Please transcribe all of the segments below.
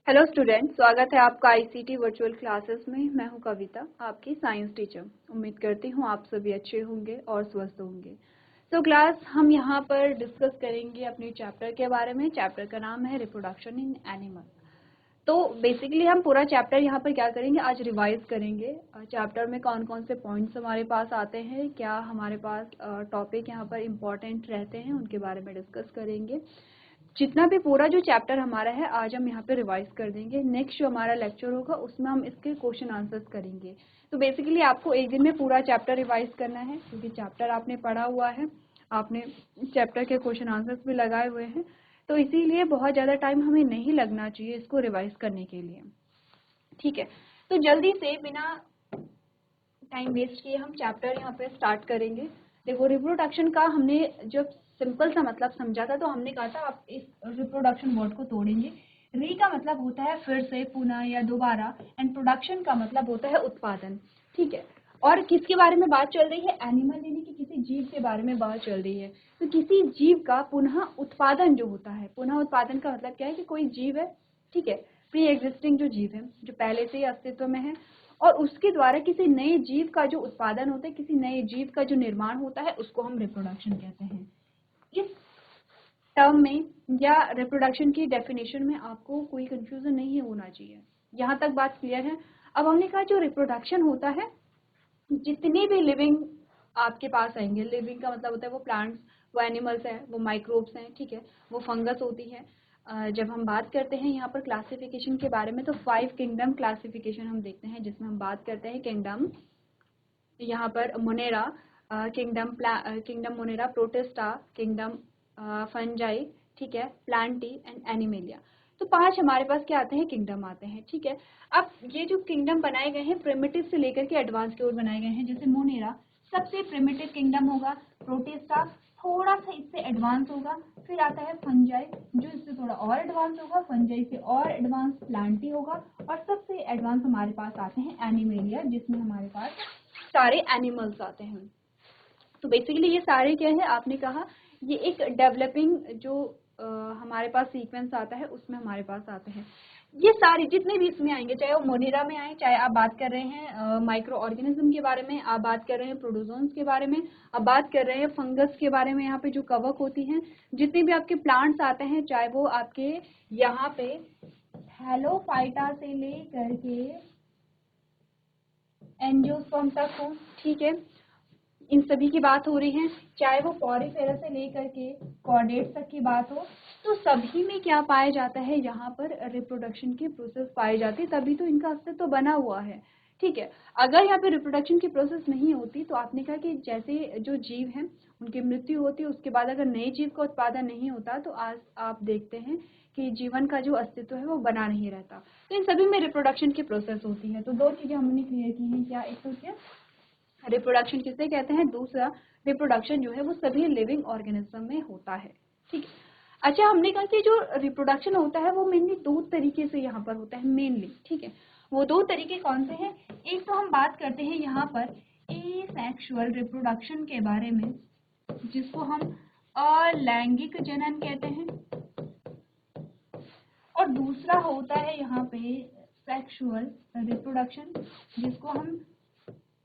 Hello student, स्वागत है आपका आईसीटी वर्चुअल क्लासेस में। मैं हूं कविता, आपकी साइंस टीचर। उम्मीद करती हूं आप सभी अच्छे होंगे और स्वस्थ होंगे। तो क्लास हम यहां पर डिस्कस करेंगे अपने चैप्टर के बारे में। चैप्टर का नाम है रिप्रोडक्शन इन एनिमल। तो बेसिकली हम पूरा चैप्टर यहाँ पर क्या करेंगे, आज रिवाइज करेंगे। चैप्टर में कौन कौन से पॉइंट्स हमारे पास आते हैं, क्या हमारे पास टॉपिक यहाँ पर इम्पोर्टेंट रहते हैं, उनके बारे में डिस्कस करेंगे। जितना भी पूरा जो चैप्टर हमारा है आज हम यहाँ पे रिवाइज कर देंगे। नेक्स्ट जो हमारा लेक्चर होगा उसमें हम इसके क्वेश्चन आंसर्स करेंगे। तो बेसिकली आपको एक दिन में पूरा चैप्टर रिवाइज करना है, क्योंकि चैप्टर आपने पढ़ा हुआ है, आपने चैप्टर के क्वेश्चन आंसर्स भी लगाए हुए हैं। तो इसीलिए बहुत ज़्यादा टाइम हमें नहीं लगना चाहिए इसको रिवाइज करने के लिए। ठीक है, तो जल्दी से बिना टाइम वेस्ट किए हम चैप्टर यहाँ पे स्टार्ट करेंगे। देखो, रिप्रोडक्शन का हमने जब सिंपल सा मतलब समझा था तो हमने कहा था आप इस रिप्रोडक्शन वर्ड को तोड़ेंगे। री का मतलब होता है फिर से, पुनः या दोबारा, एंड प्रोडक्शन का मतलब होता है उत्पादन। ठीक है, और किसके बारे में बात चल रही है? एनिमल, यानी कि किसी जीव के बारे में बात चल रही है। तो किसी जीव का पुनः उत्पादन जो होता है, पुनः उत्पादन का मतलब क्या है कि कोई जीव है, ठीक है, प्री एग्जिस्टिंग जो जीव है, जो पहले से ही अस्तित्व में है, और उसके द्वारा किसी नए जीव का जो उत्पादन होता है, किसी नए जीव का जो निर्माण होता है, उसको हम रिप्रोडक्शन कहते हैं। इस टर्म में या रिप्रोडक्शन की डेफिनेशन में आपको कोई कंफ्यूजन नहीं होना चाहिए। यहाँ तक बात क्लियर है? अब हमने कहा जो रिप्रोडक्शन होता है, जितने भी लिविंग आपके पास आएंगे, लिविंग का मतलब होता है वो प्लांट्स, वो एनिमल्स हैं, वो माइक्रोब्स हैं, ठीक है, वो फंगस होती है। जब हम बात करते हैं यहाँ पर क्लासिफिकेशन के बारे में, तो 5 किंगडम क्लासिफिकेशन हम देखते हैं, जिसमें हम बात करते हैं किंगडम, यहाँ पर Monera, kingdom Monera, protista, kingdom fungi, ठीक है, प्लांटी एंड एनिमेलिया। तो 5 हमारे पास क्या आते हैं? किंगडम आते हैं। ठीक है, अब ये जो किंगडम बनाए गए हैं प्रिमिटिव से लेकर के एडवांस की ओर बनाए गए हैं। जैसे मोनेरा सबसे प्रिमिटिव किंगडम होगा, प्रोटिस्टा थोड़ा सा इससे एडवांस होगा, फिर आता है फंजाई जो इससे थोड़ा और एडवांस होगा, फंजाई से और एडवांस प्लांटी होगा, और सबसे एडवांस हमारे पास आते हैं एनिमेलिया, जिसमें हमारे पास सारे एनिमल्स आते हैं। तो बेसिकली ये सारे क्या है, आपने कहा ये एक डेवलपिंग जो हमारे पास सीक्वेंस आता है उसमें हमारे पास आते हैं। ये सारे जितने भी इसमें आएंगे, चाहे वो मोनेरा में आए, चाहे आप बात कर रहे हैं माइक्रो ऑर्गेनिज्म के बारे में, आप बात कर रहे हैं प्रोटोजोन्स के बारे में, आप बात कर रहे हैं फंगस के बारे में, यहाँ पे जो कवक होती हैं, जितने भी आपके प्लांट्स आते हैं, चाहे वो आपके यहाँ पे हेलोफाइटा से ले करके एंजियोस्पर्म तक हो, ठीक है, इन सभी की बात हो रही है, चाहे वो पॉरीफेरा से लेकर के कॉर्डेट तक की बात हो, तो सभी में क्या पाया जाता है? यहाँ पर रिप्रोडक्शन की प्रोसेस पाई जाती है, तभी तो इनका अस्तित्व बना हुआ है। ठीक है, अगर यहाँ पे रिप्रोडक्शन की प्रोसेस नहीं होती, तो आपने कहा कि जैसे जो जीव हैं उनकी मृत्यु होती है, उसके बाद अगर नए जीव का उत्पादन नहीं होता, तो आज आप देखते हैं कि जीवन का जो अस्तित्व है वो बना नहीं रहता। तो इन सभी में रिप्रोडक्शन की प्रोसेस होती है। तो 2 चीजें हमने क्लियर की हैं। क्या? एक तो क्या रिप्रोडक्शन किसे कहते हैं, दूसरा रिप्रोडक्शन जो है वो सभी लिविंग ऑर्गेनिज्म में होता है। ठीक है, अच्छा, हमने कहा कि जो रिप्रोडक्शन होता है वो मेनली 2 तरीके से यहाँ पर होता है मेनली। ठीक है, वो 2 तरीके कौन से हैं? एक तो हम बात करते हैं यहाँ पर एसेक्सुअल रिप्रोडक्शन के बारे में, जिसको हम अलैंगिक जनन कहते हैं, और दूसरा होता है यहाँ पे सेक्सुअल रिप्रोडक्शन, जिसको हम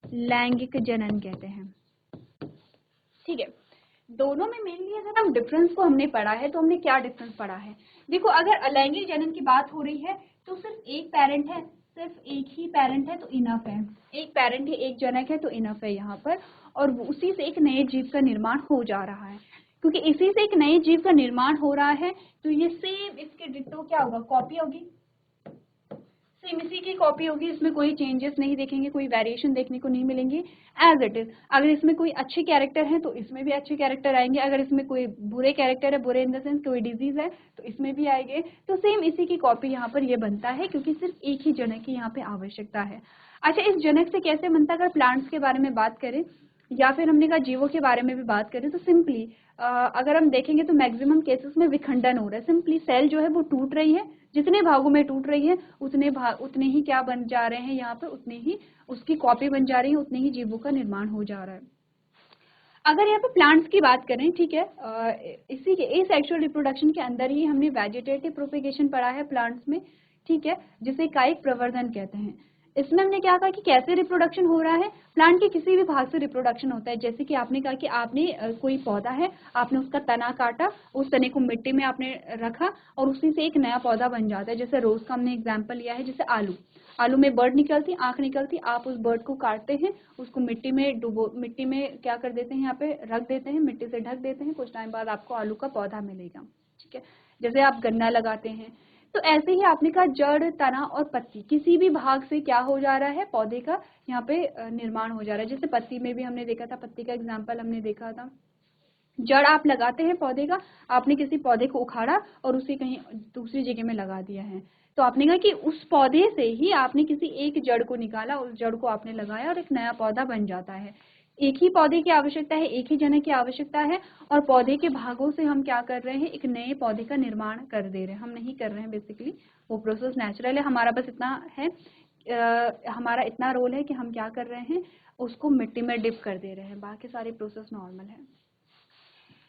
लैंगिक जनन कहते हैं। ठीक है, दोनों में मेनली अगर हम डिफरेंस को हमने पढ़ा है, तो हमने क्या डिफरेंस पढ़ा है? देखो, अगर अलैंगिक जनन की बात हो रही है तो सिर्फ एक पेरेंट है, सिर्फ एक ही पेरेंट है तो इनफ है, एक पेरेंट है, एक जनक है तो इनफ है यहाँ पर, और उसी से एक नए जीव का निर्माण हो जा रहा है। क्योंकि इसी से एक नए जीव का निर्माण हो रहा है, तो ये सेम इसके डिट्टो क्या होगा? कॉपी होगी, सेम इसी की कॉपी होगी, इसमें कोई चेंजेस नहीं देखेंगे, कोई वेरिएशन देखने को नहीं मिलेंगी, एज इट इज। अगर इसमें कोई अच्छे कैरेक्टर हैं तो इसमें भी अच्छे कैरेक्टर आएंगे, अगर इसमें कोई बुरे कैरेक्टर है, बुरे इन द सेंस कोई डिजीज है, तो इसमें भी आएंगे। तो सेम इसी की कॉपी यहाँ पर ये बनता है, क्योंकि सिर्फ एक ही जनक की यहाँ पे आवश्यकता है। अच्छा, इस जनक से कैसे बनता है? अगर प्लांट्स के बारे में बात करें या फिर हमने कहा जीवों के बारे में भी बात करें, तो सिंपली अगर हम देखेंगे तो मैक्सिमम केसेस में विखंडन हो रहा है। सिंपली सेल जो है वो टूट रही है, जितने भागों में टूट रही है उतने ही क्या बन जा रहे हैं यहाँ पर, उतने ही उसकी कॉपी बन जा रही है, उतने ही जीवों का निर्माण हो जा रहा है। अगर यहाँ पे प्लांट्स की बात करें, ठीक है, इसी के एसेक्सुअल रिप्रोडक्शन के अंदर ही हमने वेजिटेटिव प्रोपेगेशन पढ़ा है प्लांट्स में। ठीक है, जिसे कायिक प्रवर्धन कहते हैं। इसमें हमने क्या कहा कि कैसे रिप्रोडक्शन हो रहा है, प्लांट के किसी भी भाग से रिप्रोडक्शन होता है। जैसे कि आपने कहा कि आपने कोई पौधा है, आपने उसका तना काटा, उस तने को मिट्टी में आपने रखा और उसी से एक नया पौधा बन जाता है। जैसे रोज का हमने एग्जाम्पल लिया है, जैसे आलू में बर्ड निकलती, आंख निकलती, आप उस बर्ड को काटते हैं, उसको मिट्टी में क्या कर देते हैं, यहाँ पे रख देते हैं, मिट्टी से ढक देते हैं, कुछ टाइम बाद आपको आलू का पौधा मिलेगा। ठीक है, जैसे आप गन्ना लगाते हैं, तो ऐसे ही आपने कहा जड़, तना और पत्ती, किसी भी भाग से क्या हो जा रहा है, पौधे का यहाँ पे निर्माण हो जा रहा है। जैसे पत्ती में भी हमने देखा था, पत्ती का एग्जाम्पल हमने देखा था, जड़ आप लगाते हैं पौधे का, आपने किसी पौधे को उखाड़ा और उसे कहीं दूसरी जगह में लगा दिया है, तो आपने कहा कि उस पौधे से ही आपने किसी एक जड़ को निकाला, उस जड़ को आपने लगाया और एक नया पौधा बन जाता है। एक ही पौधे की आवश्यकता है, एक ही जन की आवश्यकता है, और पौधे के भागों से हम क्या कर रहे हैं, एक नए पौधे का निर्माण कर दे रहे हैं। हम नहीं कर रहे हैं, बेसिकली वो प्रोसेस नेचुरल है, हमारा बस इतना है, हमारा इतना रोल है कि हम क्या कर रहे हैं, उसको मिट्टी में डिप कर दे रहे हैं, बाकी सारी प्रोसेस नॉर्मल है।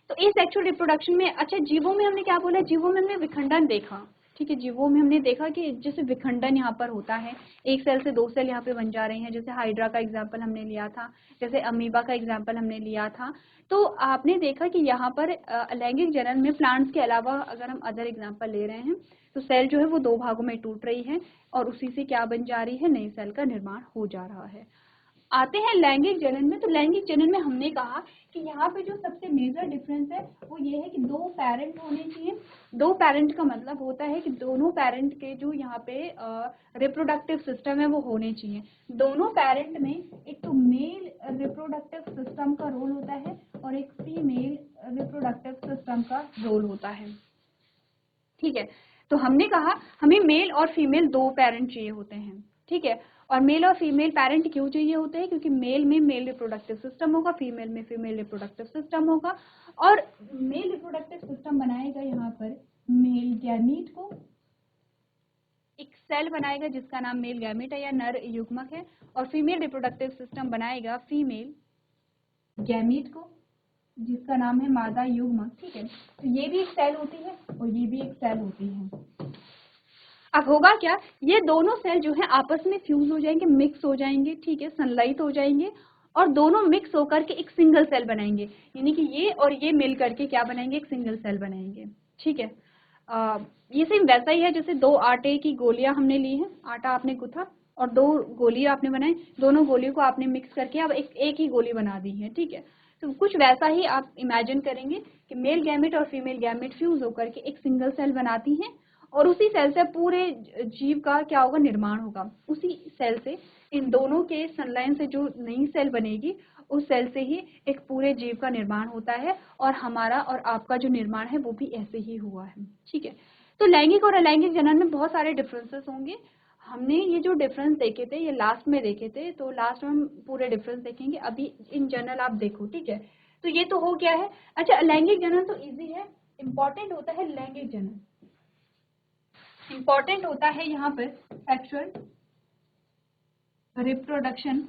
तो इस सेक्सुअल रिप्रोडक्शन में, अच्छा जीवों में हमने क्या बोला, जीवों में हमने विखंडन देखा। ठीक है, जीवों में हमने देखा कि जैसे विखंडन यहाँ पर होता है, एक सेल से दो सेल यहाँ पे बन जा रहे हैं। जैसे हाइड्रा का एग्जाम्पल हमने लिया था, जैसे अमीबा का एग्जाम्पल हमने लिया था। तो आपने देखा कि यहाँ पर अलैंगिक जनन में प्लांट्स के अलावा अगर हम अदर एग्जाम्पल ले रहे हैं, तो सेल जो है वो दो भागों में टूट रही है और उसी से क्या बन जा रही है, नई सेल का निर्माण हो जा रहा है। आते हैं लैंगिक जनन में। तो लैंगिक जनन में हमने कहा कि यहाँ पे जो सबसे मेजर डिफरेंस है वो ये है कि दो पेरेंट होने चाहिए। दो पेरेंट का मतलब होता है कि दोनों पेरेंट के जो यहाँ पे रिप्रोडक्टिव सिस्टम है वो होने चाहिए। दोनों पेरेंट में एक तो मेल रिप्रोडक्टिव सिस्टम का रोल होता है और एक फीमेल रिप्रोडक्टिव सिस्टम का रोल होता है। ठीक है, तो हमने कहा हमें मेल और फीमेल दो पेरेंट चाहिए होते हैं। ठीक है, और मेल और फीमेल पेरेंट क्यों चाहिए होते हैं, क्योंकि मेल में मेल रिप्रोडक्टिव सिस्टम होगा, फीमेल में फीमेल रिप्रोडक्टिव सिस्टम होगा, और मेल रिप्रोडक्टिव सिस्टम बनाएगा यहाँ पर मेल गैमीट को, एक सेल बनाएगा जिसका नाम मेल गैमीट है या नर युग्मक है, और फीमेल रिप्रोडक्टिव सिस्टम बनाएगा फीमेल गैमीट को जिसका नाम है मादा युग्मक। ठीक है, तो ये भी एक सेल होती है और ये भी एक सेल होती है। अब होगा क्या, ये दोनों सेल जो है आपस में फ्यूज हो जाएंगे, मिक्स हो जाएंगे, ठीक है, सनलाइट हो जाएंगे, और दोनों मिक्स होकर के एक सिंगल सेल बनाएंगे, यानी कि ये और ये मिल करके क्या बनाएंगे, एक सिंगल सेल बनाएंगे। ठीक है, ये सेम वैसा ही है जैसे दो आटे की गोलियां हमने ली हैं, आटा आपने गूथा और दो गोलियां आपने बनाई, दोनों गोलियों को आपने मिक्स करके अब एक ही गोली बना दी है। ठीक है, तो कुछ वैसा ही आप इमेजिन करेंगे कि मेल गैमेट और फीमेल गैमेट फ्यूज होकर के एक सिंगल सेल बनाती हैं, और उसी सेल से पूरे जीव का क्या होगा, निर्माण होगा। उसी सेल से, इन दोनों के संलयन से जो नई सेल बनेगी, उस सेल से ही एक पूरे जीव का निर्माण होता है, और हमारा और आपका जो निर्माण है वो भी ऐसे ही हुआ है। ठीक है, तो लैंगिक और अलैंगिक जनन में बहुत सारे डिफरेंसेस होंगे। हमने ये जो डिफरेंस देखे थे ये लास्ट में देखे थे, तो लास्ट में हम पूरे डिफरेंस देखेंगे, अभी इन जनरल आप देखो। ठीक है, तो ये तो हो गया है। अच्छा, लैंगिक जनन तो इजी है, इंपॉर्टेंट होता है लैंगिक जनन, इंपॉर्टेंट होता है यहाँ पर सेक्सुअल रिप्रोडक्शन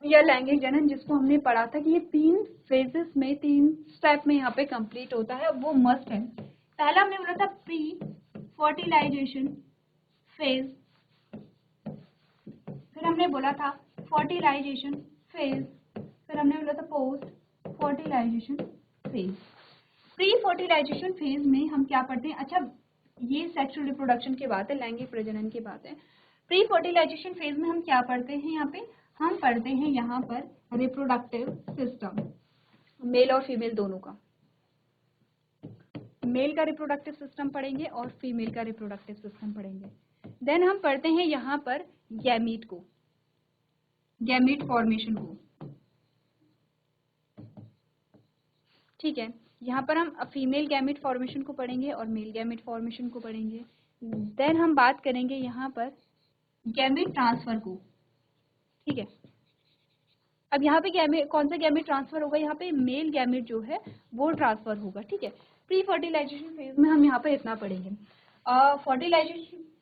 या लैंगिक जनन, जिसको हमने पढ़ा था कि ये 3 फेजेस में, 3 स्टेप में यहाँ पे कंप्लीट होता है, वो मस्ट है। पहला हमने बोला था प्री फर्टिलाइजेशन फेज, फिर हमने बोला था फर्टिलाइजेशन फेज, फिर हमने बोला था post fertilisation phase. Pre fertilisation phase में हम क्या पढ़ते हैं, अच्छा ये सेक्सुअल रिप्रोडक्शन की बात है, लैंगिक प्रजनन की बात है। प्री फर्टिलाइजेशन फेज में हम क्या पढ़ते हैं, यहाँ पे हम पढ़ते हैं यहाँ पर रिप्रोडक्टिव सिस्टम, मेल और फीमेल दोनों का। मेल का रिप्रोडक्टिव सिस्टम पढ़ेंगे और फीमेल का रिप्रोडक्टिव सिस्टम पढ़ेंगे। देन हम पढ़ते हैं यहाँ पर गैमीट को, गैमीट फॉर्मेशन को। ठीक है, यहाँ पर हम फीमेल गैमेट फॉर्मेशन को पढ़ेंगे और मेल गैमेट फॉर्मेशन को पढ़ेंगे। देन हम बात करेंगे यहाँ पर गैमेट ट्रांसफर को। ठीक है, अब यहाँ पे गैमेट, कौन सा गैमेट ट्रांसफर होगा, यहाँ पे मेल गैमेट जो है वो ट्रांसफर होगा। ठीक है, प्री फर्टिलाइजेशन फेज में हम यहाँ पे इतना पढ़ेंगे।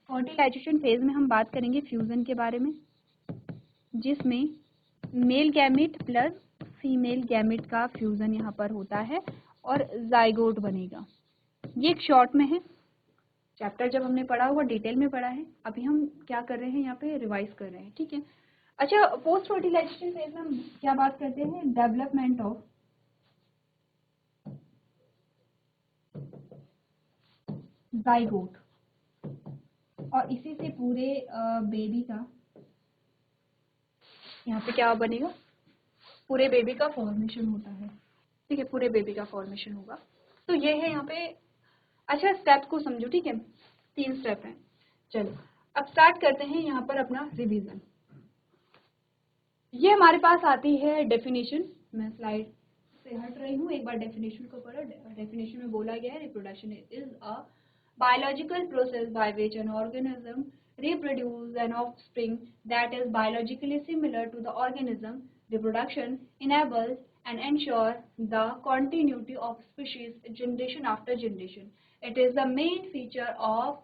फर्टिलाइजेशन फेज में हम बात करेंगे फ्यूजन के बारे में, जिसमें male gamete plus female gamete का फ्यूजन यहाँ पर होता है और जाइगोट बनेगा। ये एक शॉर्ट में है, चैप्टर जब हमने पढ़ा होगा डिटेल में पढ़ा है, अभी हम क्या कर रहे हैं यहाँ पे रिवाइज कर रहे हैं, ठीक है। अच्छा, पोस्ट फर्टिलाइजेशन फेज में हम क्या बात करते हैं, डेवलपमेंट ऑफ जाइगोट, और इसी से पूरे बेबी का यहाँ पे क्या बनेगा, पूरे बेबी का फॉर्मेशन होता है, ठीक है, पूरे बेबी का फॉर्मेशन होगा। तो ये है यहाँ पे। अच्छा, स्टेप को समझो, ठीक है, 3 स्टेप हैं। चलो अब स्टार्ट करते हैं यहाँ पर अपना रिवीजन। ये हमारे पास आती है डेफिनेशन, मैं स्लाइड से हट रही हूँ, एक बार डेफिनेशन को पढ़ो। डेफिनेशन में बोला गया है reproduction is a biological process by which an organism reproduces an offspring that is biologically similar to the organism. Reproduction enables and ensures the continuity of species generation after generation. It is the main feature of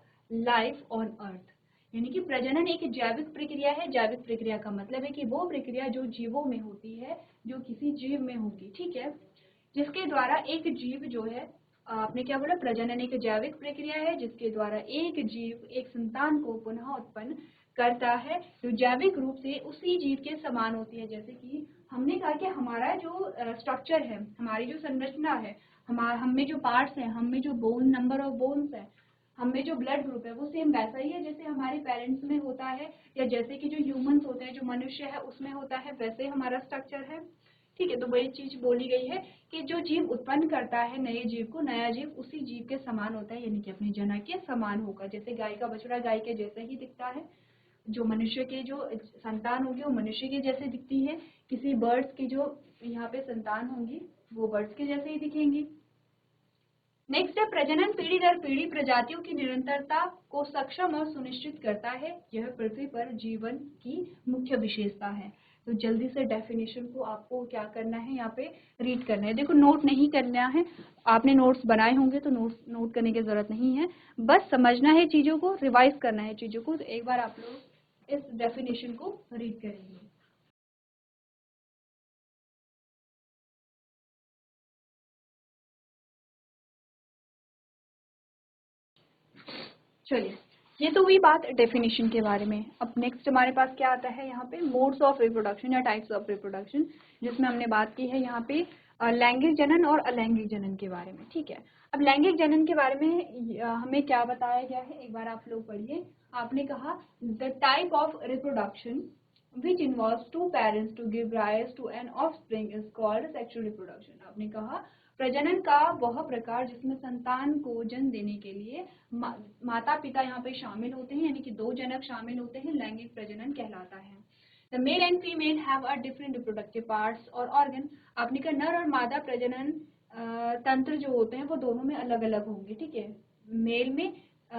life on earth. यानी कि प्रजनन एक जैविक प्रक्रिया है। जैविक प्रक्रिया का मतलब है कि वो प्रक्रिया जो जीवों में होती है, जो किसी जीव में होगी, ठीक है, जिसके द्वारा एक जीव जो है, आपने क्या बोला, प्रजनन एक जैविक प्रक्रिया है जिसके द्वारा एक जीव एक संतान को पुनः उत्पन्न करता है जो जैविक रूप से उसी जीव के समान होती है। जैसे कि हमने कहा कि हमारा जो स्ट्रक्चर है, हमारी जो संरचना है, हम में जो पार्ट्स हैं, हम में जो बोन नंबर ऑफ बोन्स है, हम में जो ब्लड ग्रुप है, वो सेम वैसा ही है जैसे हमारे पेरेंट्स में होता है, या जैसे कि जो ह्यूमंस होते हैं, जो मनुष्य है उसमें होता है, वैसे हमारा स्ट्रक्चर है, ठीक है। तो वही चीज बोली गई है कि जो जीव उत्पन्न करता है नए जीव को, नया जीव उसी जीव के समान होता है, यानी कि अपने जनक के समान होगा। जैसे गाय का बछड़ा गाय के जैसे ही दिखता है, जो मनुष्य के जो संतान होगी वो मनुष्य के जैसे दिखती है, किसी बर्ड्स की जो यहाँ पे संतान होंगी वो बर्ड्स के जैसे ही दिखेंगी। नेक्स्ट है, प्रजनन पीढ़ी दर पीढ़ी प्रजातियों की निरंतरता को सक्षम और सुनिश्चित करता है। यह पृथ्वी पर जीवन की मुख्य विशेषता है। तो जल्दी से डेफिनेशन को आपको क्या करना है, यहाँ पे रीड करना है। देखो, नोट नहीं करना है, आपने नोट्स बनाए होंगे तो नोट करने की जरूरत नहीं है, बस समझना है चीजों को, रिवाइज करना है चीजों को। तो एक बार आप लोग इस डेफिनेशन को रीड करेंगे। चलिए, ये तो हुई बात डेफिनेशन के बारे में। अब नेक्स्ट हमारे पास क्या आता है, यहाँ पे मोड्स ऑफ रिप्रोडक्शन या टाइप्स ऑफ रिप्रोडक्शन, जिसमें हमने बात की है यहाँ पे लैंगिक जनन और अलैंगिक जनन के बारे में, ठीक है। अब लैंगिक जनन के बारे में हमें क्या बताया गया है, एक बार आप लोग पढ़िए। आपने कहा the type of reproduction which involves two parents to give rise to an offspring is called sexual reproduction. आपने कहा प्रजनन का वह प्रकार जिसमें संतान को जन्म देने के लिए माता पिता यहाँ पे शामिल होते हैं, यानी कि 2 जनक शामिल होते हैं, लैंगिक प्रजनन कहलाता है। The male and female have a different reproductive parts और organ. आपने कहा नर और मादा प्रजनन तंत्र जो होते हैं वो दोनों में अलग अलग होंगे, ठीक है। मेल में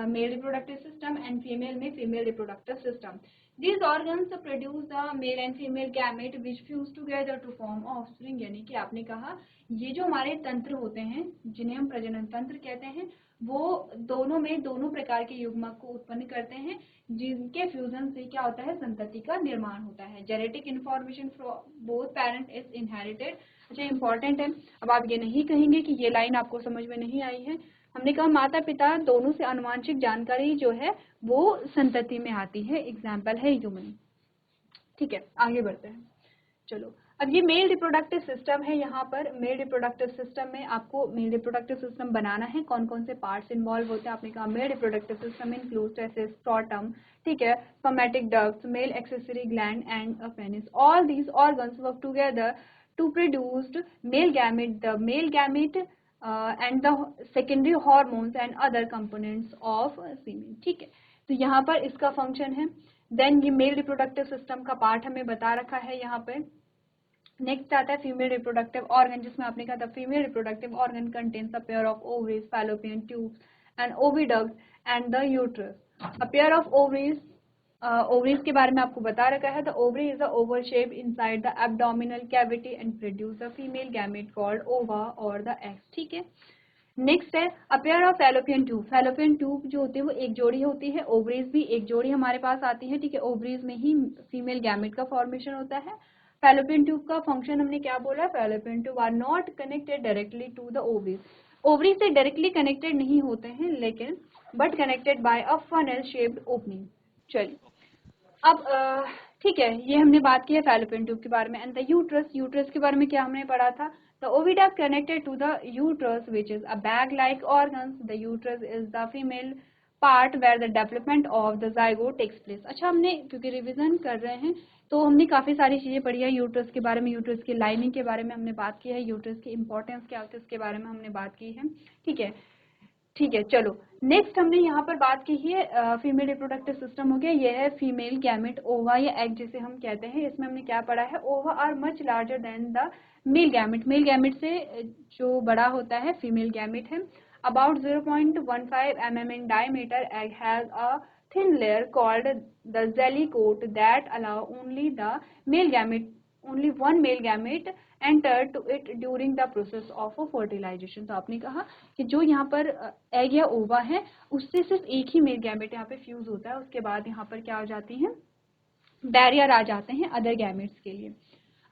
male reproductive system and female में female reproductive system. These organs produce the male and female gamete which fuse together to form offspring. यानी कि आपने कहा ये जो हमारे तंत्र होते हैं जिन्हें हम प्रजनन तंत्र कहते हैं, वो दोनों में दोनों प्रकार के युग्मक को उत्पन्न करते हैं, जिनके फ्यूजन से क्या होता है, संतति का निर्माण होता है। Genetic information from both parent is inherited. अच्छा, इंपॉर्टेंट है। अब आप ये नहीं कहेंगे कि ये लाइन आपको समझ में नहीं आई है। हमने कहा माता पिता दोनों से आनुवांशिक जानकारी जो है वो संतति में आती है। एग्जाम्पल है ह्यूमन, ठीक है। आगे बढ़ते हैं। चलो, अब ये मेल रिप्रोडक्टिव सिस्टम है। यहाँ पर मेल रिप्रोडक्टिव सिस्टम में आपको मेल रिप्रोडक्टिव सिस्टम बनाना है। कौन कौन से पार्ट्स इन्वॉल्व होते हैं, आपने कहा मेल रिप्रोडक्टिव सिस्टम इंक्लूड्स जैसे स्क्रॉटम, ठीक है, spermatic ducts, male accessory gland and a penis. All these organs work together to produce male gamete, the male gamete and the secondary hormones and other components of semen, ठीक है। तो यहाँ पर इसका function है। Then ये mail reproductive system का part हमें बता रखा है यहाँ पे। नेक्स्ट आता है फीमेल रिप्रोडक्टिव ऑर्गन, जिसमें आपने कहा था female reproductive organ contains a pair of ovaries, fallopian tubes and oviduct and the uterus. A pair of ovaries, ovaries के बारे में आपको बता रखा है। The ovary is a Oval shape inside the abdominal cavity and produce the female gamete called ओवा और the eggs, ठीक है। नेक्स्ट है a pair of fallopian tube. Fallopian tube जो होती है वो एक जोड़ी होती है, ओवरीज भी एक जोड़ी हमारे पास आती है, ठीक है। ओवरीज में ही फीमेल गैमेट का फॉर्मेशन होता है। फैलोपियन ट्यूब का फंक्शन हमने क्या बोला, fallopian tube are not connected directly to the ovaries. Ovary से डायरेक्टली कनेक्टेड नहीं होते हैं लेकिन but connected by a funnel shaped opening. चलिए अब ठीक है, ये हमने बात की है फैलोपियन ट्यूब के बारे में। एंड द यूट्रस, यूट्रस के बारे में क्या हमने पढ़ा था? The oviduct connected to the uterus which is a bag like organ. The uterus is the female part where the development of the zygote takes place. अच्छा, हमने क्योंकि रिविजन कर रहे हैं तो हमने काफ़ी सारी चीज़ें पढ़ी है यूट्रस के बारे में, यूट्रस की लाइनिंग के बारे में हमने बात की है, यूट्रस की इंपॉर्टेंस क्या होती है उसके बारे में हमने बात की है। ठीक है, ठीक है। चलो नेक्स्ट हमने यहाँ पर बात की है फीमेल रिप्रोडक्टिव सिस्टम हो गया, ये है फीमेल गैमेट, ओवा या एग जिसे हम कहते हैं। इसमें हमने क्या पढ़ा है? Ova are much larger than the male gamete. Male gamete से जो बड़ा होता है फीमेल गैमेट है। About 0.15 mm in diameter, egg has a thin layer called the jelly coat that allow only one male gamete enter to it during the process of fertilization। तो आपने कहा कि जो यहाँ पर एग या ओवा है उससे सिर्फ एक ही मेल गैमेट यहाँ पे फ्यूज होता है, उसके बाद यहाँ पर क्या हो जाती है? बैरियर आ जाते हैं अदर गैमेट्स के लिए।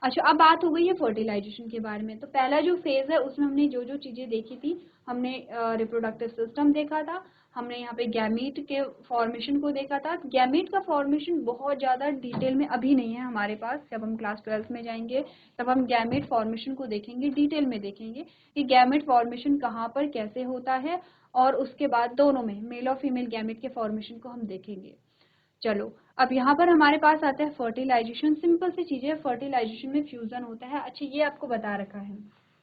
अच्छा, अब बात हो गई है फर्टिलाइजेशन के बारे में। तो पहला जो फेज है उसमें हमने जो जो चीज़ें देखी थी, हमने रिप्रोडक्टिव सिस्टम देखा था, हमने यहाँ पे गैमीट के फॉर्मेशन को देखा था। गैमीट का फॉर्मेशन बहुत ज़्यादा डिटेल में अभी नहीं है हमारे पास, जब हम क्लास 12 में जाएंगे तब हम गैमीट फॉर्मेशन को देखेंगे, डिटेल में देखेंगे कि गैमीट फॉर्मेशन कहाँ पर कैसे होता है, और उसके बाद दोनों में मेल और फीमेल गैमीट के फॉर्मेशन को हम देखेंगे। चलो अब यहाँ पर हमारे पास आता है फर्टिलाइजेशन। सिंपल सी चीज़ है, फर्टिलाइजेशन में फ्यूजन होता है। अच्छा, ये आपको बता रखा है।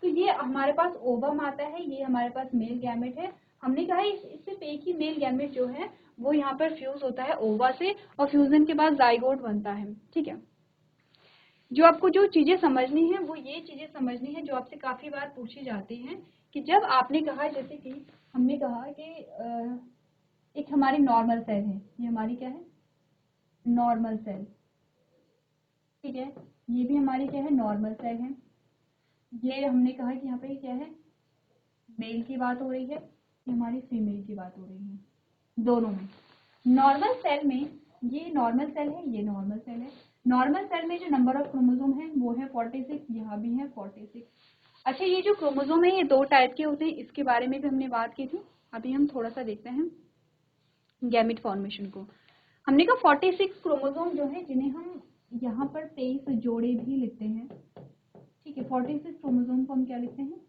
तो ये हमारे पास ओवम आता है, ये हमारे पास मेल गैमेट है। हमने कहा सिर्फ एक ही मेल गैमेट जो है वो यहाँ पर फ्यूज होता है ओवा से, और फ्यूजन के बाद जाइगोट बनता है। ठीक है, जो आपको जो चीज़ें समझनी है वो ये चीज़ें समझनी है जो आपसे काफ़ी बार पूछी जाती हैं कि जब आपने कहा, जैसे कि हमने कहा कि एक हमारी नॉर्मल सेल है, ये हमारी क्या है? Normal cell. ठीक है, ये भी हमारी क्या है? नॉर्मल सेल है। ये हमने कहा कि यहाँ पे क्या है? मेल की बात हो रही है, ये हमारी फीमेल की बात हो रही है, दोनों में। नॉर्मल सेल में ये नॉर्मल सेल है, ये नॉर्मल सेल है। नॉर्मल सेल में जो नंबर ऑफ क्रोमोसोम है वो है 46, यहाँ भी है 46। अच्छा, ये जो क्रोमोसोम है ये दो टाइप के होते हैं, इसके बारे में भी हमने बात की थी। अभी हम थोड़ा सा देखते हैं गैमेट फॉर्मेशन को। हमने कहा 46 क्रोमोसोम जो है, जिन्हें हम यहाँ पर 23 जोड़े भी लिखते हैं। ठीक है, 46 क्रोमोसोम को हम क्या लिखते हैं?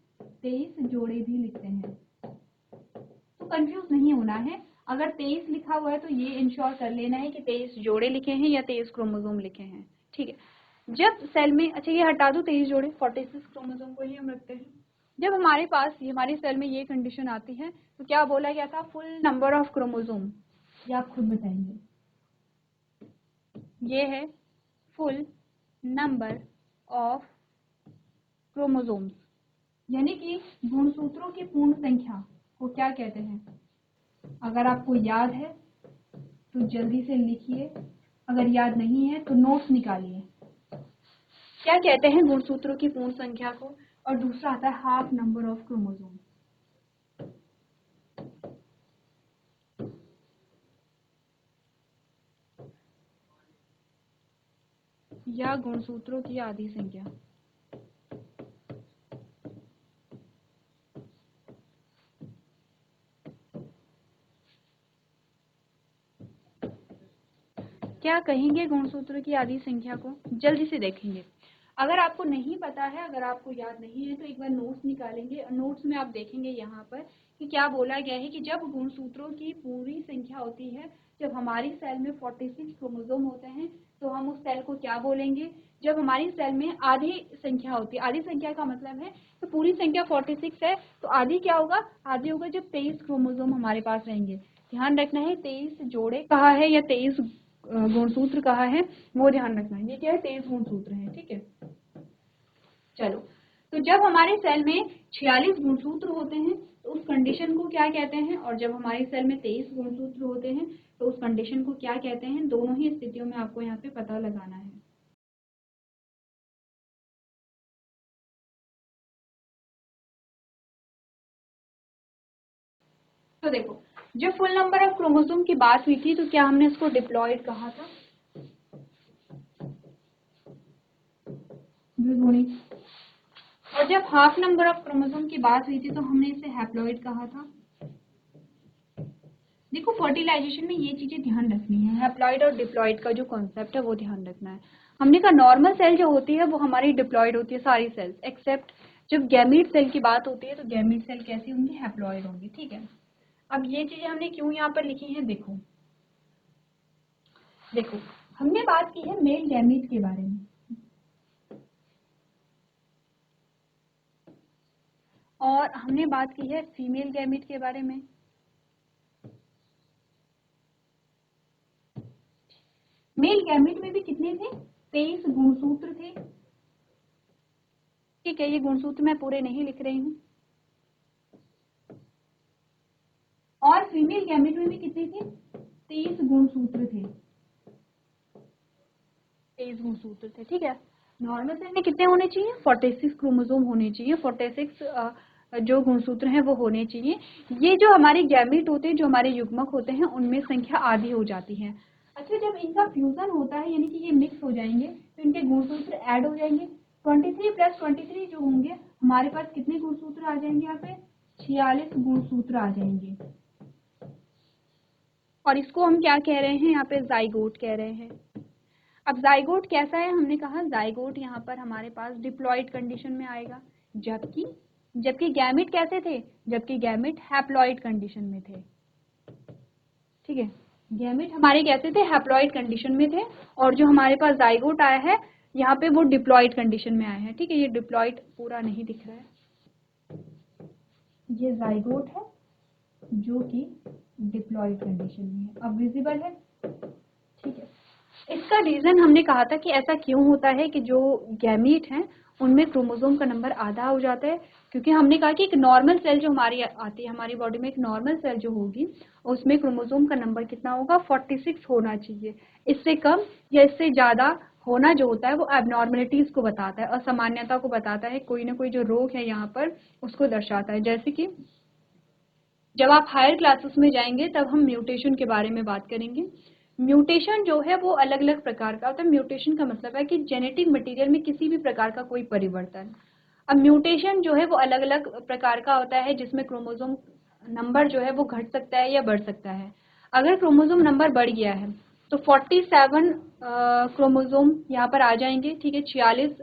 23 जोड़े भी लिखते हैं। तो कंफ्यूज नहीं होना है, अगर 23 लिखा हुआ है तो ये इंश्योर कर लेना है कि 23 जोड़े लिखे हैं या 23 क्रोमोसोम लिखे हैं। ठीक है, जब सेल में, अच्छा ये हटा दो 23 जोड़े, 46 क्रोमोसोम को ही हम रखते हैं। जब हमारे पास हमारी सेल में ये कंडीशन आती है तो क्या बोला गया था? Full number of chromosome. ये आप खुद बताएंगे, ये है फुल नंबर ऑफ क्रोमोसोम्स, यानी कि गुणसूत्रों की पूर्ण संख्या को क्या कहते हैं? अगर आपको याद है तो जल्दी से लिखिए, अगर याद नहीं है तो नोट्स निकालिए। क्या कहते हैं गुणसूत्रों की पूर्ण संख्या को? और दूसरा आता है हाफ नंबर ऑफ क्रोमोसोम, या गुणसूत्रों की आधी संख्या। क्या कहेंगे गुणसूत्रों की आधी संख्या को? जल्दी से देखेंगे। अगर आपको नहीं पता है, अगर आपको याद नहीं है तो एक बार नोट्स निकालेंगे, और नोट्स में आप देखेंगे यहाँ पर कि क्या बोला गया है कि जब गुणसूत्रों की पूरी संख्या होती है, जब हमारी सेल में 46 क्रोमोसोम होते हैं तो हम उस सेल को क्या बोलेंगे? जब हमारी सेल में आधी संख्या होती है, आधी संख्या का मतलब है तो पूरी संख्या 46 है तो आधी क्या होगा? आधी होगा जब 23 क्रोमोसोम हमारे पास रहेंगे। ध्यान रखना है 23 जोड़े कहा है या 23 गुणसूत्र कहा है, वो ध्यान रखना है। ये क्या है? 23 गुणसूत्र है। ठीक है, चलो तो जब हमारे सेल में 46 गुणसूत्र होते हैं तो उस कंडीशन को क्या कहते हैं? और जब हमारी सेल में 23 गुणसूत्र होते हैं तो उस कंडीशन को क्या कहते हैं? दोनों ही स्थितियों में आपको यहाँ पे पता लगाना है। तो देखो, जब फुल नंबर ऑफ क्रोमोसोम की बात हुई थी तो क्या हमने इसको डिप्लॉयड कहा था? और जब हाफ नंबर ऑफ क्रोमोसोम की बात हुई थी तो हमने इसे हैप्लॉइड कहा था। देखो फर्टिलाइजेशन में ये चीजें ध्यान रखनी है, हैप्लॉइड और डिप्लॉइड का जो कॉन्सेप्ट है वो ध्यान रखना है। हमने कहा नॉर्मल सेल जो होती है वो हमारी डिप्लॉइड होती है सारी सेल्स एक्सेप्ट जब गैमीट सेल की बात होती है तो गैमीट सेल कैसी होंगी, हैप्लॉइड होंगी। ठीक है, अब ये चीजें हमने क्यों यहाँ पर लिखी हैं, देखो देखो हमने बात की है मेल गैमीट के बारे में और हमने बात की है फीमेल गैमीट के बारे में। मेल गैमीट में भी कितने थे, 23 गुणसूत्र थे। ठीक है, ये गुणसूत्र मैं पूरे नहीं लिख रही हूँ। और फीमेल गैमेट में भी कितने थे, 23 गुणसूत्र थे, 23 गुणसूत्र थे। ठीक है, नॉर्मल सेल में कितने होने चाहिए, 46 क्रोमोसोम होने चाहिए, 46 जो गुणसूत्र हैं वो होने चाहिए। ये जो हमारे गैमेट होते हैं, जो हमारे युग्मक होते हैं, उनमें संख्या आधी हो जाती है। अच्छा, जब इनका फ्यूजन होता है यानी कि ये मिक्स हो जाएंगे तो इनके गुणसूत्र ऐड हो जाएंगे। 23 + 23 जो होंगे हमारे पास कितने गुणसूत्र आ जाएंगे, यहाँ पे 46 गुणसूत्र आ जाएंगे। और इसको हम क्या कह रहे हैं, यहाँ पे जाइगोट कह रहे हैं। अब जाइगोट कैसा है, हमने कहा जाइगोट यहाँ पर हमारे पास डिप्लॉइड कंडीशन में आएगा, जबकि जबकि गैमेट कैसे थे, जबकि गैमेट हैप्लॉइड कंडीशन में थे। ठीक है, गैमेट हमारे कैसे थे, हैप्लॉइड कंडीशन में थे, और जो हमारे पास जाइगोट आया है यहाँ पे वो डिप्लॉइड कंडीशन में आया है। ठीक है, ये डिप्लॉइड पूरा नहीं दिख रहा है, ये जाइगोट है जो कि डिप्लॉइड कंडीशन में है। अब विजिबल है। ठीक है, इसका रीजन हमने कहा था कि ऐसा क्यों होता है कि जो गैमीट हैं उनमें क्रोमोसोम का नंबर आधा हो जाता है, क्योंकि हमने कहा कि एक नॉर्मल सेल जो हमारी आती है हमारी बॉडी में, एक नॉर्मल सेल जो होगी उसमें क्रोमोसोम का नंबर कितना होगा, 46 होना चाहिए। इससे कम या इससे ज्यादा होना जो होता है वो एबनॉर्मलिटीज को बताता है, असामान्यता को बताता है, कोई ना कोई जो रोग है यहाँ पर उसको दर्शाता है। जैसे कि जब आप हायर क्लासेस में जाएंगे तब हम म्यूटेशन के बारे में बात करेंगे। म्यूटेशन जो है वो अलग अलग प्रकार का होता है। म्यूटेशन का मतलब है कि जेनेटिक मटेरियल में किसी भी प्रकार का कोई परिवर्तन। अब म्यूटेशन जो है वो अलग अलग प्रकार का होता है, जिसमें क्रोमोसोम नंबर जो है वो घट सकता है या बढ़ सकता है। अगर क्रोमोसोम नंबर बढ़ गया है तो 47 क्रोमोसोम यहाँ पर आ जाएंगे। ठीक है, 46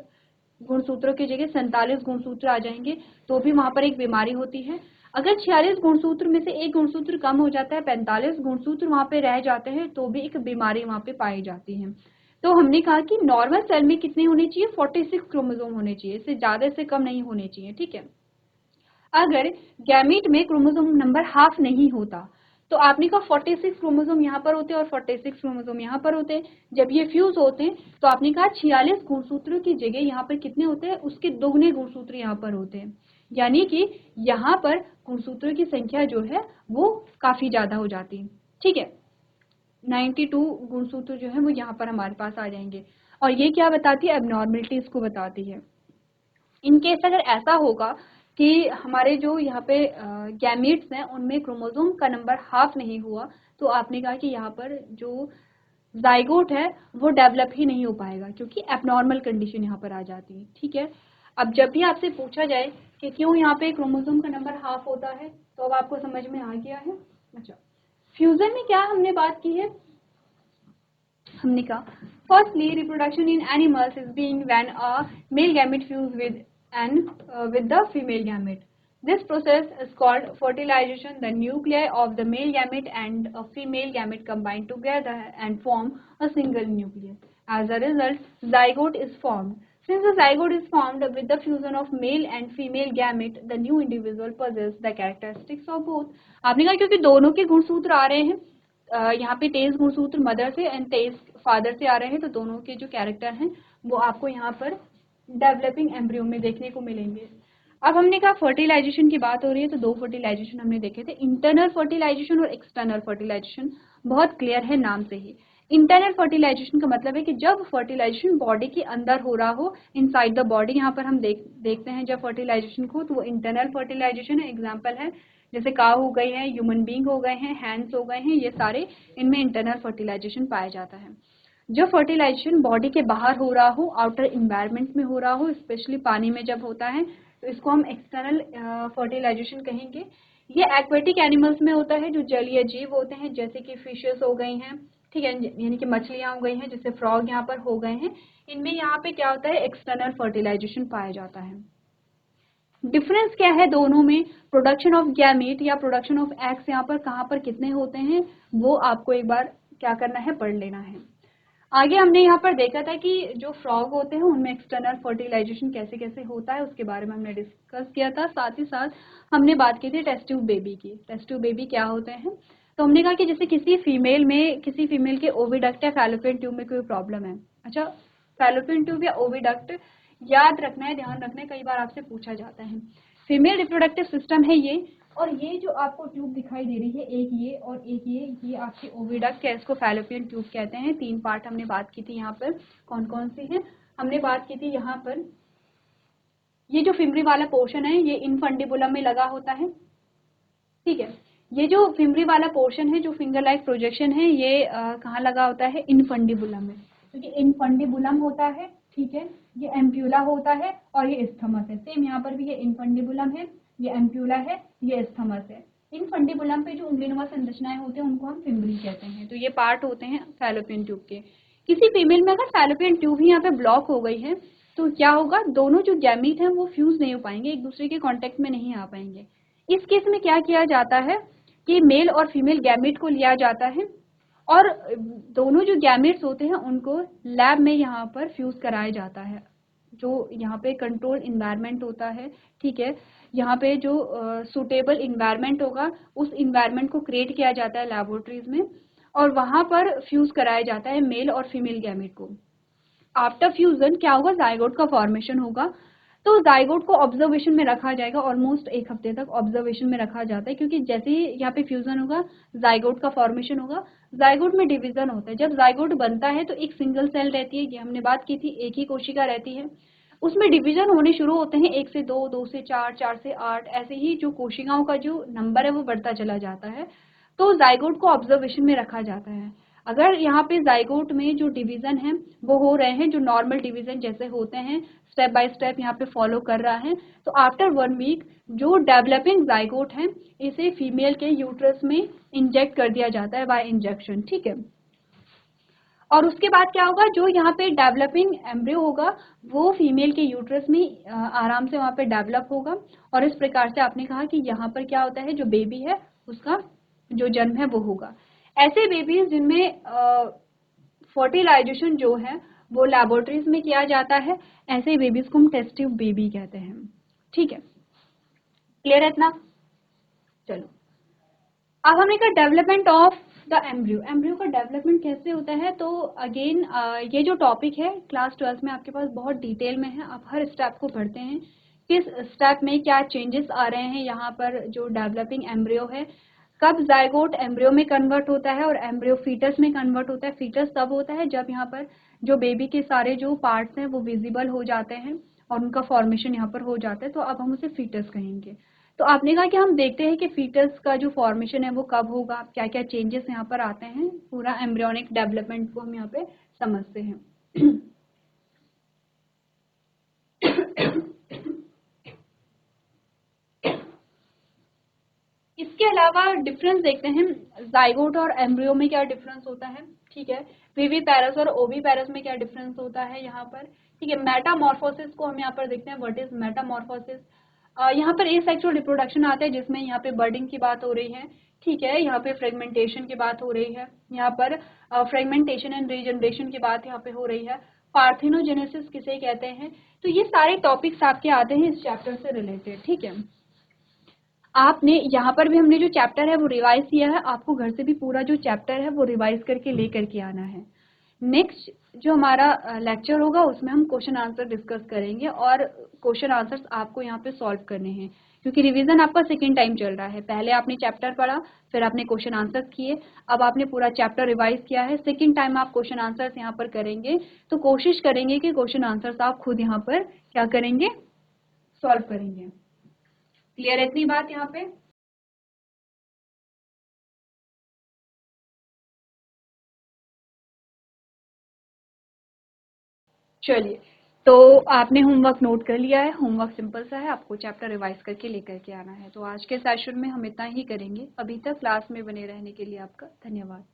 गुणसूत्रों की जगह 47 गुणसूत्र आ जाएंगे, तो भी वहां पर एक बीमारी होती है। अगर 46 गुणसूत्र में से एक गुणसूत्र कम हो जाता है, 45 गुणसूत्र वहां पे रह जाते हैं, तो भी एक बीमारी वहां पे पाई जाती है। तो हमने कहा कि नॉर्मल सेल में कितने होने चाहिए, 46 क्रोमोसोम होने चाहिए, इससे ज्यादा से कम नहीं होने चाहिए। ठीक है, अगर गैमीट में क्रोमोसोम नंबर हाफ नहीं होता तो आपने कहा 46 क्रोमोसोम यहाँ पर होते और 46 क्रोमोसोम यहाँ पर होते। जब ये फ्यूज होते तो आपने कहा 46 गुणसूत्रों की जगह यहाँ पर कितने होते हैं, उसके दोगुने गुणसूत्र यहाँ पर होते हैं, यानी कि यहाँ पर गुणसूत्रों की संख्या जो है वो काफी ज्यादा हो जाती है। ठीक है, 92 गुणसूत्र जो है वो यहाँ पर हमारे पास आ जाएंगे, और ये क्या बताती है, एबनॉर्मलिटीज को बताती है। इनकेस अगर ऐसा होगा कि हमारे जो यहाँ पे गैमीट्स हैं उनमें क्रोमोसोम का नंबर हाफ नहीं हुआ, तो आपने कहा कि यहाँ पर जो जाइगोट है वो डेवलप ही नहीं हो पाएगा, क्योंकि एबनॉर्मल कंडीशन यहाँ पर आ जाती है। ठीक है, अब जब भी आपसे पूछा जाए कि क्यों यहाँ पे क्रोमोसोम का नंबर हाफ होता है, तो अब आपको समझ में आ गया है। अच्छा, फ्यूजन में क्या हमने बात की है, हमने कहा firstly reproduction in animals is being when a male gamete fuse with the female gamete. This process is called fertilization. The nuclei of the male gamete and a female gamete combine together and form a single nucleus. As a result, zygote is formed. Since the zygote is formed with the fusion of male and female gamete, the new individual possesses the characteristics of both. आपने कहा क्योंकि दोनों के गुणसूत्र आ रहे हैं, यहाँ पे 23 गुणसूत्र मदर से एंड 23 फादर से आ रहे हैं, तो दोनों के जो कैरेक्टर हैं वो आपको यहाँ पर डेवलपिंग एम्ब्रियो में देखने को मिलेंगे। अब हमने कहा फर्टिलाइजेशन की बात हो रही है, तो दो फर्टिलाइजेशन हमने देखे थे, इंटरनल फर्टिलाइजेशन और एक्सटर्नल फर्टिलाइजेशन। बहुत क्लियर है नाम से ही। इंटरनल फर्टिलाइजेशन का मतलब है कि जब फर्टिलाइजेशन बॉडी के अंदर हो रहा हो, इनसाइड द बॉडी, यहाँ पर हम देखते हैं जब फर्टिलाइजेशन को, तो वो इंटरनल फर्टिलाइजेशन है। एग्जाम्पल है जैसे काऊ हो गई है, ह्यूमन बींग हो गए हैं, हैंड्स हो गए हैं, ये सारे इनमें इंटरनल फर्टिलाइजेशन पाया जाता है। जो फर्टिलाइजेशन बॉडी के बाहर हो रहा हो, आउटर इन्वायरमेंट में हो रहा हो, स्पेशली पानी में जब होता है तो इसको हम एक्सटर्नल फर्टिलाइजेशन कहेंगे। ये एक्वेटिक एनिमल्स में होता है, जो जलीय जीव होते हैं, जैसे कि फिशेस हो गई हैं, ठीक है, यानी कि मछलियां हो गई हैं, जैसे फ्रॉग यहाँ पर हो गए हैं। इनमें यहाँ पे क्या होता है, एक्सटर्नल फर्टिलाइजेशन पाया जाता है। डिफरेंस क्या है दोनों में, प्रोडक्शन ऑफ गैमीट या प्रोडक्शन ऑफ एग्स यहाँ पर कहाँ पर कितने होते हैं, वो आपको एक बार क्या करना है, पढ़ लेना है। आगे हमने यहाँ पर देखा था कि जो फ्रॉग होते हैं उनमें एक्सटर्नल फर्टिलाइजेशन कैसे कैसे होता है, उसके बारे में हमने डिस्कस किया था। साथ ही साथ हमने बात की थी टेस्ट ट्यूब बेबी की। टेस्ट ट्यूब बेबी क्या होते हैं, तो हमने कहा कि जैसे किसी फीमेल के ओविडक्ट या फैलोपियन ट्यूब में कोई प्रॉब्लम है। अच्छा, फैलोपियन ट्यूब या ओविडक्ट याद रखना है, ध्यान रखना है, कई बार आपसे पूछा जाता है। फीमेल रिप्रोडक्टिव सिस्टम है ये, और ये जो आपको ट्यूब दिखाई दे रही है, एक ये और एक ये आपकी ओविडक्ट है, इसको फैलोपियन ट्यूब कहते हैं। 3 पार्ट हमने बात की थी यहाँ पर, कौन कौन सी है, हमने बात की थी यहाँ पर, ये जो फिमरी वाला पोर्शन है ये इनफंडिबुलम में लगा होता है, ठीक है। ये जो फिमरी वाला पोर्शन है, जो फिंगर लाइक प्रोजेक्शन है, ये कहाँ लगा होता है, इनफंडिबुलम में, क्योंकि इनफंडिबुलम होता है, ठीक है, ये एम्प्यूला होता है और ये स्थमस है। सेम यहाँ पर भी ये इनफंडिबुलम है, ये एम्प्यूला है, ये स्थमस है। इनफंडिबुलम पे जो उंगलीनुमा संरचनाएं होती हैं उनको हम फिमरी कहते हैं। तो ये पार्ट होते हैं फैलोपियन ट्यूब के। किसी फीमेल में अगर फैलोपियन ट्यूब ही यहाँ पे ब्लॉक हो गई है तो क्या होगा, दोनों जो गैमीट हैं वो फ्यूज नहीं हो पाएंगे, एक दूसरे के कॉन्टेक्ट में नहीं आ पाएंगे। इस केस में क्या किया जाता है कि मेल और फीमेल गैमेट को लिया जाता है और दोनों जो गैमेट्स होते हैं उनको लैब में यहाँ पर फ्यूज कराया जाता है। जो यहाँ पे कंट्रोल इन्वायरमेंट होता है, ठीक है, यहाँ पे जो सुटेबल इन्वायरमेंट होगा उस इन्वायरमेंट को क्रिएट किया जाता है लैबोरेटरीज में, और वहाँ पर फ्यूज कराया जाता है मेल और फीमेल गैमेट को। आफ्टर फ्यूजन क्या होगा, जाइगोट का फॉर्मेशन होगा। तो जाइगोट को ऑब्जर्वेशन में रखा जाएगा, ऑलमोस्ट 1 हफ्ते तक ऑब्जर्वेशन में रखा जाता है, क्योंकि जैसे ही यहाँ पे फ्यूजन होगा जाइगोट का फॉर्मेशन होगा। जाइगोट में डिवीजन होता है, जब जाइगोट बनता है तो एक सिंगल सेल रहती है, ये हमने बात की थी, एक ही कोशिका रहती है। उसमें डिवीजन होने शुरू होते हैं 1 से 2, 2 से 4, 4 से 8, ऐसे ही जो कोशिकाओं का जो नंबर है वो बढ़ता चला जाता है। तो जाइगोट को ऑब्जर्वेशन में रखा जाता है। अगर यहाँ पे जाइगोट में जो डिवीजन है वो हो रहे हैं, जो नॉर्मल डिवीजन जैसे होते हैं, स्टेप बाय स्टेप यहाँ पे फॉलो कर रहा है, तो आफ्टर 1 वीक जो डेवलपिंग जाइगोट है इसे फीमेल के यूट्रस में इंजेक्ट कर दिया जाता है बाय इंजेक्शन, ठीक है। और उसके बाद क्या होगा, जो यहाँ पे डेवलपिंग एम्ब्रियो होगा वो फीमेल के यूट्रस में आराम से वहाँ पे डेवलप होगा, और इस प्रकार से आपने कहा कि यहाँ पर क्या होता है, जो बेबी है उसका जो जन्म है वो होगा। ऐसे बेबीज जिनमें फर्टिलाइजेशन जो है वो लैबोरेटरीज में किया जाता है, ऐसे बेबीज को हम टेस्ट ट्यूब बेबी कहते हैं, ठीक है। क्लियर है इतना? चलो, अब हमने कहा development of the embryo. Embryo का डेवलपमेंट कैसे होता है, तो अगेन ये जो टॉपिक है क्लास 12 में आपके पास बहुत डिटेल में है, आप हर स्टेप को पढ़ते हैं, किस स्टेप में क्या चेंजेस आ रहे हैं, यहाँ पर जो डेवलपिंग एम्ब्रियो है, कब जाइगोट एम्ब्रियो में कन्वर्ट होता है और एम्ब्रियो फीटस में कन्वर्ट होता है। फीटस तब होता है जब यहाँ पर जो बेबी के सारे जो पार्ट्स हैं वो विजिबल हो जाते हैं और उनका फॉर्मेशन यहाँ पर हो जाता है, तो अब हम उसे फीटस कहेंगे। तो आपने कहा कि हम देखते हैं कि फीटस का जो फॉर्मेशन है वो कब होगा, क्या क्या चेंजेस यहाँ पर आते हैं, पूरा एम्ब्रियोनिक डेवलपमेंट को हम यहाँ पे समझते हैं। इसके अलावा डिफरेंस देखते हैं, जाइगोट और एम्ब्रियो में क्या डिफरेंस होता है, ठीक है। वीवी पैरस और ओवी पैरस में क्या डिफरेंस होता है यहाँ पर, ठीक है। मेटामॉर्फोसिस को हम यहाँ पर देखते हैं, व्हाट इज मेटामॉर्फोसिस। यहाँ पर एसेक्सुअल रिप्रोडक्शन आता है जिसमें यहाँ पे बर्डिंग की बात हो रही है, ठीक है। यहाँ पे फ्रेगमेंटेशन की बात हो रही है, यहाँ पर फ्रेगमेंटेशन एंड रीजनरेशन की बात यहाँ पे हो रही है। पार्थिनोजेनेसिस किसे कहते हैं, तो ये सारे टॉपिक्स आपके आते हैं इस चैप्टर से रिलेटेड, ठीक है। आपने यहाँ पर भी हमने जो चैप्टर है वो रिवाइज किया है, आपको घर से भी पूरा जो चैप्टर है वो रिवाइज करके लेकर के आना है। नेक्स्ट जो हमारा लेक्चर होगा उसमें हम क्वेश्चन आंसर डिस्कस करेंगे, और क्वेश्चन आंसर्स आपको यहाँ पे सॉल्व करने हैं, क्योंकि रिवीजन आपका सेकेंड टाइम चल रहा है। पहले आपने चैप्टर पढ़ा, फिर आपने क्वेश्चन आंसर्स किए, अब आपने पूरा चैप्टर रिवाइज किया है, सेकेंड टाइम आप क्वेश्चन आंसर्स यहाँ पर करेंगे। तो कोशिश करेंगे कि क्वेश्चन आंसर्स आप खुद यहाँ पर क्या करेंगे, सॉल्व करेंगे। क्लियर है इतनी बात यहाँ पे? चलिए, तो आपने होमवर्क नोट कर लिया है। होमवर्क सिंपल सा है, आपको चैप्टर रिवाइज करके लेकर के आना है। तो आज के सेशन में हम इतना ही करेंगे। अभी तक क्लास में बने रहने के लिए आपका धन्यवाद।